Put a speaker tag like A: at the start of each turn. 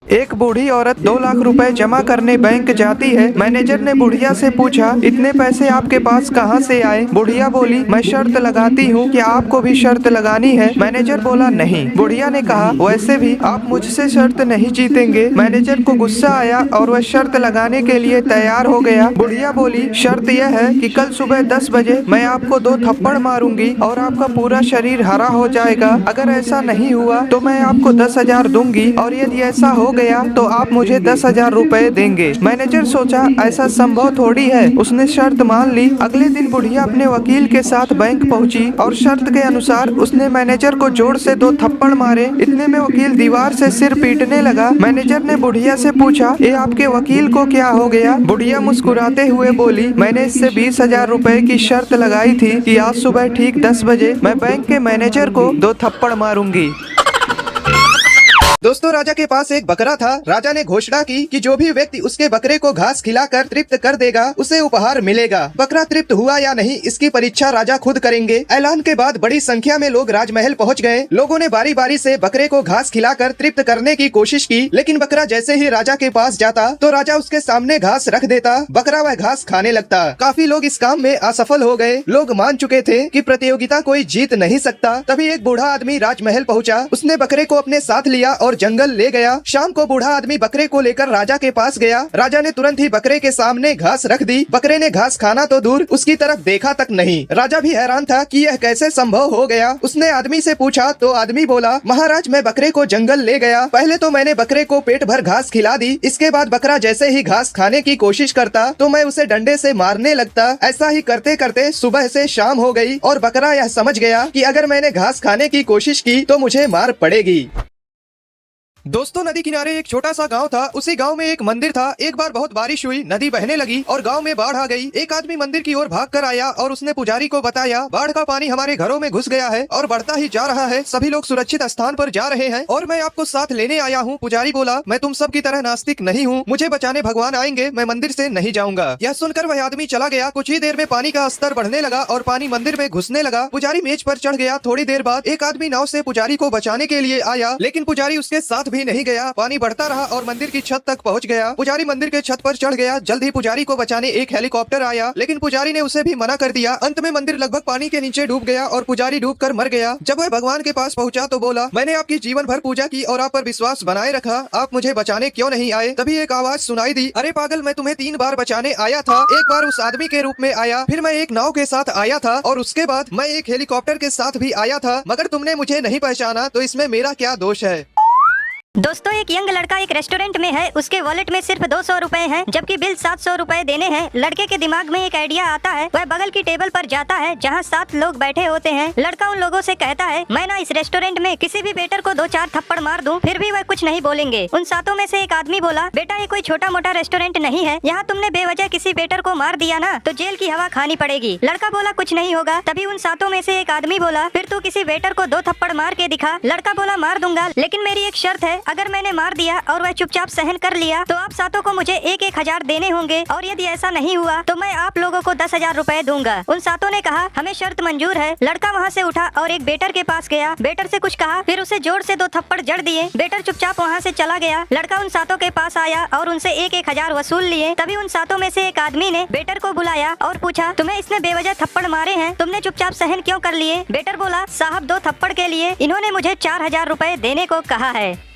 A: एक बूढ़ी औरत 2 लाख रुपए जमा करने बैंक जाती है। मैनेजर ने बुढ़िया से पूछा, इतने पैसे आपके पास कहाँ से आए? बुढ़िया बोली, मैं शर्त लगाती हूँ, क्या आपको भी शर्त लगानी है? मैनेजर बोला, नहीं। बुढ़िया ने कहा, वैसे भी आप मुझसे शर्त नहीं जीतेंगे। मैनेजर को गुस्सा आया और वह शर्त लगाने के लिए तैयार हो गया। बुढ़िया बोली, शर्त यह है कि कल सुबह 10 बजे मैं आपको 2 थप्पड़ मारूंगी और आपका पूरा शरीर हरा हो जाएगा। अगर ऐसा नहीं हुआ तो मैं आपको 10,000 दूंगी और यदि ऐसा हो गया तो आप मुझे 10,000 रुपए देंगे। मैनेजर सोचा, ऐसा संभव थोड़ी है। उसने शर्त मान ली। अगले दिन बुढ़िया अपने वकील के साथ बैंक पहुंची और शर्त के अनुसार उसने मैनेजर को जोर से 2 थप्पड़ मारे। इतने में वकील दीवार से सिर पीटने लगा। मैनेजर ने बुढ़िया से पूछा, ये आपके वकील को क्या हो गया? बुढ़िया मुस्कुराते हुए बोली, मैंने इससे 20,000 रुपए की शर्त लगाई थी कि आज सुबह ठीक 10 बजे मैं बैंक के मैनेजर को 2 थप्पड़ मारूंगी। दोस्तों, राजा के पास एक बकरा था। राजा ने घोषणा की कि जो भी व्यक्ति उसके बकरे को घास खिलाकर तृप्त कर देगा उसे उपहार मिलेगा। बकरा तृप्त हुआ या नहीं इसकी परीक्षा राजा खुद करेंगे। ऐलान के बाद बड़ी संख्या में लोग राजमहल पहुंच गए। लोगों ने बारी बारी से बकरे को घास खिलाकर तृप्त करने की कोशिश की, लेकिन बकरा जैसे ही राजा के पास जाता तो राजा उसके सामने घास रख देता। बकरा वह घास खाने लगता। काफी लोग इस काम में असफल हो गए। लोग मान चुके थे कि प्रतियोगिता कोई जीत नहीं सकता। तभी एक बूढ़ा आदमी राजमहल पहुँचा। उसने बकरे को अपने साथ लिया और जंगल ले गया। शाम को बूढ़ा आदमी बकरे को लेकर राजा के पास गया। राजा ने तुरंत ही बकरे के सामने घास रख दी। बकरे ने घास खाना तो दूर उसकी तरफ देखा तक नहीं। राजा भी हैरान था कि यह कैसे संभव हो गया। उसने आदमी से पूछा तो आदमी बोला, महाराज, मैं बकरे को जंगल ले गया। पहले तो मैंने बकरे को पेट भर घास खिला दी। इसके बाद बकरा जैसे ही घास खाने की कोशिश करता तो मैं उसे डंडे से मारने लगता। ऐसा ही करते करते सुबह से शाम हो गई और बकरा यह समझ गया कि अगर मैंने घास खाने की कोशिश की तो मुझे मार पड़ेगी। दोस्तों, नदी किनारे एक छोटा सा गांव था। उसी गांव में एक मंदिर था। एक बार बहुत बारिश हुई, नदी बहने लगी और गांव में बाढ़ आ गई। एक आदमी मंदिर की ओर भागकर आया और उसने पुजारी को बताया, बाढ़ का पानी हमारे घरों में घुस गया है और बढ़ता ही जा रहा है। सभी लोग सुरक्षित स्थान पर जा रहे हैं और मैं आपको साथ लेने आया हूँ। पुजारी बोला, मैं तुम सब की तरह नास्तिक नहीं हूँ, मुझे बचाने भगवान आएंगे, मैं मंदिर से नहीं जाऊंगा। यह सुनकर वह आदमी चला गया। कुछ ही देर में पानी का स्तर बढ़ने लगा और पानी मंदिर में घुसने लगा। पुजारी मेज पर चढ़ गया। थोड़ी देर बाद एक आदमी नाव से पुजारी को बचाने के लिए आया, लेकिन पुजारी उसके साथ भी नहीं गया। पानी बढ़ता रहा और मंदिर की छत तक पहुंच गया। पुजारी मंदिर के छत पर चढ़ गया। जल्द ही पुजारी को बचाने एक हेलीकॉप्टर आया, लेकिन पुजारी ने उसे भी मना कर दिया। अंत में मंदिर लगभग पानी के नीचे डूब गया और पुजारी डूबकर मर गया। जब वह भगवान के पास पहुंचा तो बोला, मैंने आपकी जीवन भर पूजा की और आप पर विश्वास बनाए रखा, आप मुझे बचाने क्यों नहीं आए? तभी एक आवाज सुनाई दी, अरे पागल, मैं तुम्हें 3 बार बचाने आया था। एक बार उस आदमी के रूप में आया, फिर मैं एक नाव के साथ आया था और उसके बाद मैं एक हेलीकॉप्टर के साथ भी आया था, मगर तुमने मुझे नहीं पहचाना, तो इसमें मेरा क्या दोष है?
B: दोस्तों, एक यंग लड़का एक रेस्टोरेंट में है। उसके वॉलेट में सिर्फ 200 रुपए हैं, जबकि बिल 700 रुपए देने हैं। लड़के के दिमाग में एक आइडिया आता है। वह बगल की टेबल पर जाता है जहां 7 लोग बैठे होते हैं। लड़का उन लोगों से कहता है, मैं ना इस रेस्टोरेंट में किसी भी वेटर को 2-4 थप्पड़ मार दूं, फिर भी वह कुछ नहीं बोलेंगे। उन 7 में से एक आदमी बोला, बेटा, ये कोई छोटा मोटा रेस्टोरेंट नहीं है, यहाँ तुमने बेवजह किसी वेटर को मार दिया ना तो जेल की हवा खानी पड़ेगी। लड़का बोला, कुछ नहीं होगा। तभी उन 7 में से एक आदमी बोला, फिर तू किसी वेटर को 2 थप्पड़ मार के दिखा। लड़का बोला, मार दूंगा, लेकिन मेरी एक शर्त है, अगर मैंने मार दिया और वह चुपचाप सहन कर लिया तो आप 7 को मुझे 1-1 हजार देने होंगे, और यदि ऐसा नहीं हुआ तो मैं आप लोगों को 10,000 रुपए दूंगा। उन 7 ने कहा, हमें शर्त मंजूर है। लड़का वहाँ से उठा और एक बेटर के पास गया। बेटर से कुछ कहा, फिर उसे जोर से 2 थप्पड़ जड़ दिए। बेटर चुपचाप वहाँ से चला गया। लड़का उन 7 के पास आया और उनसे 1-1 हजार वसूल लिए। तभी उन 7 में से एक आदमी ने बेटर को बुलाया और पूछा, तुम्हें इसने बेवजह थप्पड़ मारे हैं, तुमने चुपचाप सहन क्यों कर लिए? बेटर बोला, साहब, 2 थप्पड़ के लिए इन्होंने मुझे 4,000 रुपए देने को कहा है।